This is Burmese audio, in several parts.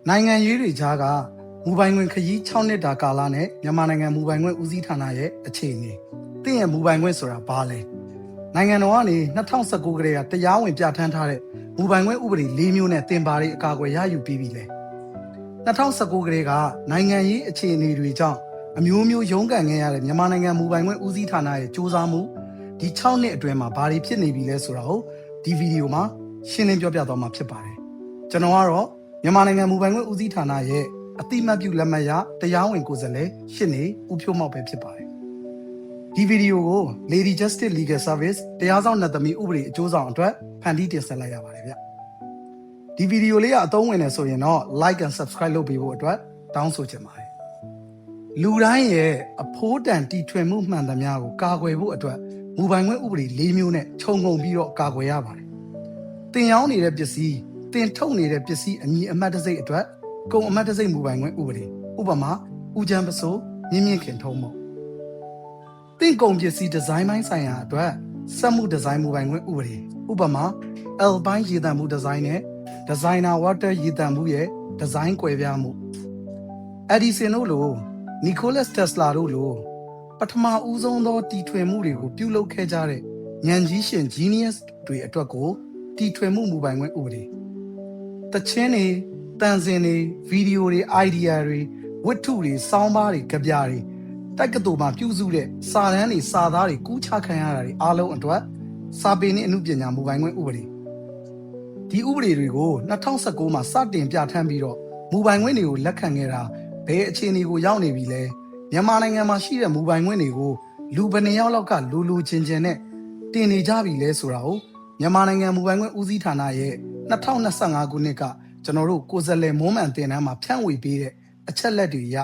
နိုင်ငံရေးတွေကြားကမူပိုင်ခွင့်ခရီး6နှစ်တာကာလနဲ့မြန်မာနိုင်ငံမူပိုင်ခွင့်ဦးစီးဌာနရဲ့အခြေအနေတင့်ရဲ့မူပိုင်ခွင့်ဆိုတာဘာလဲနိုင်ငံတော်ကနေ2019ကတည်းကတရားဝင်ပြဋ္ဌာန်းထားတဲ့မူပိုင်ခွင့်ဥပဒေ၄မျိုးနဲ့တင်ပါတဲ့အကာအကွယ်ရယူပြီးပြီလေ2019ကတည်းကနိုင်ငံရေးအခြေအနေတွေကြောင့်အမျိုးမျိုးရုန်းကန်ခဲ့ရတဲ့မြန်မာနိုင်ငံမူပိုင်ခွင့်ဦးစီးဌာနရဲ့စ조사မှုဒီ6နှစ်အတွင်းမှာဘာတွေဖြစ်နေပြီလဲဆိုတာကိုဒီဗီဒီယိုမှာရှင်းလင်းပြောပြသွားမှာဖြစ်ပါတယ်ကျွန်တော်ကတော့မြန်မာနိုင်ငံမူပိုင်ခွင့်ဦးစီးဌာနရဲ့အတိမတ်ပြုလက်မှတ်ရတရားဝင်ကိုယ်စားလှယ်ရှင်းနေဦးဖြိုးမောက်ပဲဖြစ်ပါတယ်ဒီဗီဒီယိုကို Lady Justice Legal Service တရားဆောင်နဲ့သမီးဥပဒေအကျိုးဆောင်အတွက်ဖန်တီးတင်ဆက်လိုက်ရပါတယ်ဗျဒီဗီဒီယိုလေးကအသုံးဝင်နေဆိုရင်တော့ like and subscribe လုပ်ပေးဖို့အတွက်တောင်းဆိုချင်ပါတယ်လူတိုင်းရဲ့အဖိုးတန်တီထွင်မှုမှန်သမျှကိုကာကွယ်ဖို့အတွက်မူပိုင်ခွင့်ဥပဒေ၄မျိုးနဲ့ခြုံငုံပြီးတော့ကာကွယ်ရပါတယ်တင်ရောင်းနေတဲ့ပစ္စည်းတင်ထုတ်နေတဲ့ပစ္စည်းအမည်အမှတ်တစိတ်အတွက်ကုန်အမှတ်တစိတ်မူပိုင်ခွင့်ဥပဒေဥပမာဦးချမ်းပစိုးမြင့်မြင့်ခင်ထုံးမို့တင်ကုန်ပစ္စည်းဒီဇိုင်းပိုင်းဆိုင်ရာအတွက်စက်မှုဒီဇိုင်းမူပိုင်ခွင့်ဥပဒေဥပမာ L ပိုင်းရေသန့်မှုဒီဇိုင်းနဲ့ Designer Water ရေသန့်မှုရဲ့ဒီဇိုင်းကွဲပြားမှု Edison တို့လို Nikola Tesla တို့လိုပထမဦးဆုံးသောတီထွင်မှုတွေကိုပြုလုပ်ခဲ့ကြတဲ့ဉာဏ်ကြီးရှင် genius တွေအတွက်ကိုတီထွင်မှုမူပိုင်ခွင့်ဥပဒေတခြင်းတွေတန်စင်တွေဗီဒီယိုတွေ idea တွေဝတ္ထုတွေစောင်းပါးတွေကြပြတွေတက်ကတူမှာပြုစုတဲ့စာတန်းတွေစာသားတွေကူးချခံရတာတွေအားလုံးအတွက်စာပေနဲ့အမှုပညာမူပိုင်ခွင့်ဥပဒေဒီဥပဒေတွေကို2019မှာစတင်ပြဋ္ဌာန်းပြီးတော့မူပိုင်ခွင့်တွေကိုလက်ခံခဲ့တာဘယ်အခြေအနေကိုရောက်နေပြီလဲမြန်မာနိုင်ငံမှာရှိတဲ့မူပိုင်ခွင့်တွေကိုလူဘယ်နှယောက်လောက်ကလူချင်းချင်းနဲ့တင်နေကြပြီလဲဆိုတာကိုမြန်မာနိုင်ငံမူပိုင်ခွင့်ဦးစီးဌာနရဲ့2025ခုနှစ်ကကျွန်တော်တို့ကိုယ်စားလှယ်မွန်းမှန်တင်တန်းမှာဖြန့်ဝေပေးတဲ့အချက်လက်တွေရ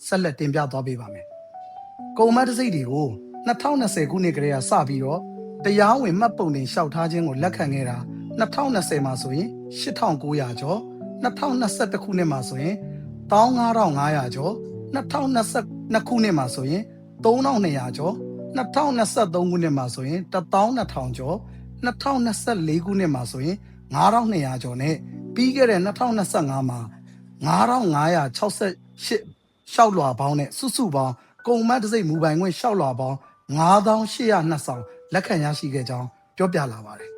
ဆက်လက်တင်ပြသွားပေးပါမယ်။ကုန်မှတ်တစိတ်တွေကို2020ခုနှစ်ကတည်းကစပြီးတော့တရားဝင်မှတ်ပုံတင်လျှောက်ထားခြင်းကိုလက်ခံခဲ့တာ2020မှာဆိုရင်8900ကျော်2021ခုနှစ်မှာဆိုရင်15500ကျော်2022ခုနှစ်မှာဆိုရင်3200ကျော်2023ခုနှစ်မှာဆိုရင်12000ကျော်2024ခုနှစ်မှာဆိုရင်9200ကျော်နဲ့ပြီးခဲ့တဲ့2025မှာ9568ရှောက်လွှာပေါင်းနဲ့စုစုပေါင်းကုန်မှတ်တစိတ်မူပိုင်ခွင့်ရှောက်လွှာပေါင်း9802ဆောင်လက်ခံရရှိခဲ့ကြောင်းပြောပြလာပါတယ်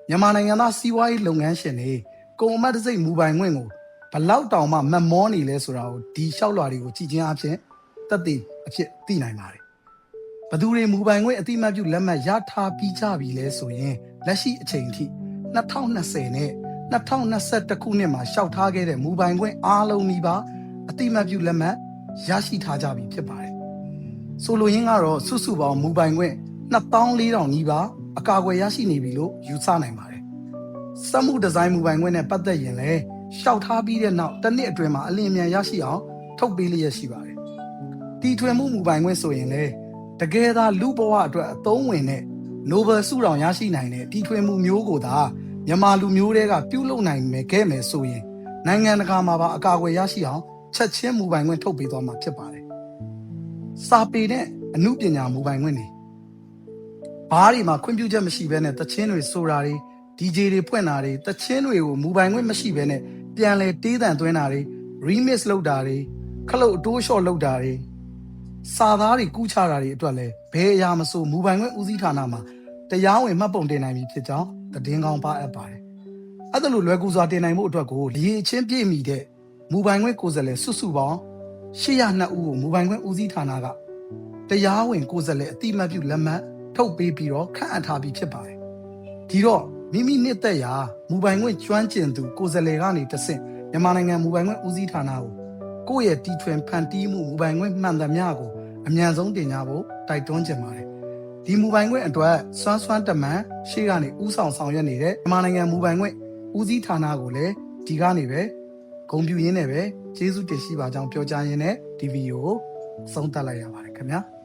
မြန်မာနိုင်ငံသားစီးပွားရေးလုပ်ငန်းရှင်တွေကုန်မှတ်တစိတ်မူပိုင်ခွင့်ကိုဘလောက်တောင်မှမမောနေလဲဆိုတာကိုဒီလျှောက်လွှာတွေကိုကြည့်ချင်းအဖြစ်သက်သေအဖြစ်သိနိုင်ပါတယ်ဘသူတွေမူပိုင်ခွင့်အတိမတ်ပြုလက်မှတ်ရထားပြီးကြပြီလဲဆိုရင်လက်ရှိအချိန်ထိ2020နဲ့2021ခုနှစ်မှာရှောက်ထားခဲ့တဲ့မူပိုင်ခွင့်အားလုံးနီးပါးအတိမတ်ပြုလက်မှတ်ရရှိထားကြပြီဖြစ်ပါတယ်ဆိုလိုရင်းကတော့စုစုပေါင်းမူပိုင်ခွင့်2400နီးပါးအကာအကွယ်ရရှိနေပြီလို့ယူဆနိုင်ပါတယ်စက်မှုဒီဇိုင်းမူပိုင်ခွင့်နဲ့ပတ်သက်ရင်လည်းရှောက်ထားပြီးတဲ့နောက်တစ်နှစ်အတွင်းမှာအလင်းမြန်ရရှိအောင်ထုတ်ပေးလျက်ရှိပါတယ်တီထွင်မှုမူပိုင်ခွင့်ဆိုရင်လည်းတကယ်သာလူဘဝအတွက်အသုံးဝင်တဲ့ Nobel ဆုတောင်ရရှိနိုင်တဲ့တီထွင်မှုမျိုးကိုသာမြန်မာလူမျိုးတွေကပြုလုပ်နိုင်ခဲ့မယ်ဆိုရင်နိုင်ငံတကာမှာပါအကာအကွယ်ရရှိအောင်ချက်ချင်းမူပိုင်ခွင့်ထုတ်ပေးသွားမှာဖြစ်ပါတယ်စာပေနဲ့အမှုပညာမူပိုင်ခွင့်တွေဘားတွေမှာခွင့်ပြုချက်မရှိဘဲနဲ့တခြင်းတွေဆိုတာတွေ DJ တွေဖွင့်တာတွေတခြင်းတွေကိုမူပိုင်ခွင့်မရှိဘဲနဲ့ပြန်လဲတေးသံသွင်းတာတွေ remix လုပ်တာတွေခလုတ်အတိုးလျှော့လုပ်တာတွေစာသားတွေကူးချတာတွေအတွက်လည်းဘယ်အရာမဆိုမူပိုင်ခွင့်ဦးစီးဌာနမှာတရားဝင်မှတ်ပုံတင်နိုင်ပြီဖြစ်ကြောင်းသတင်းကောင်းပါအပ်ပါတယ်။အဲ့ဒါလိုလွယ်ကူစွာတင်နိုင်မှုအတွက်ကိုဒီအချင်းပြည့်မီတဲ့မူပိုင်ခွင့်ကိုယ်စားလှယ်စုစုပေါင်း802ဦးကိုမူပိုင်ခွင့်ဦးစီးဌာနကတရားဝင်ကိုယ်စားလှယ်အတိမတ်ပြုလက်မှတ်ထုတ်ပေးပြီးတော့ခန့်အပ်ထားပြီးဖြစ်ပါတယ်။ဒီတော့မိမိနှစ်သက်ရာမူပိုင်ခွင့်ကျွမ်းကျင်သူကိုယ်စားလှယ်ကနေတဆင့်မြန်မာနိုင်ငံမူပိုင်ခွင့်ဦးစီးဌာနကိုကိုယ့်ရဲ့တီထွင်ဖန်တီးမှုမူပိုင်ခွင့်မှန်သမျှကိုအမြန်ဆုံးတင်ကြဖို့တိုက်တွန်းချင်ပါတယ်။ဒီမူပိုင်ခွင့်အတွက်စွမ်းတမန်ရှေ့ကနေဥဆောင်ရွက်နေတဲ့မြန်မာနိုင်ငံမူပိုင်ခွင့်ဦးစီးဌာနကိုလည်းဒီကနေပဲဂုဏ်ပြုရင်းနဲ့ပဲကျေးဇူးတင်ရှိပါကြောင်းပြောကြားရင်းနဲ့ဒီဗီဒီယိုကိုဆုံးသတ်လိုက်ရပါတယ်ခင်ဗျာ။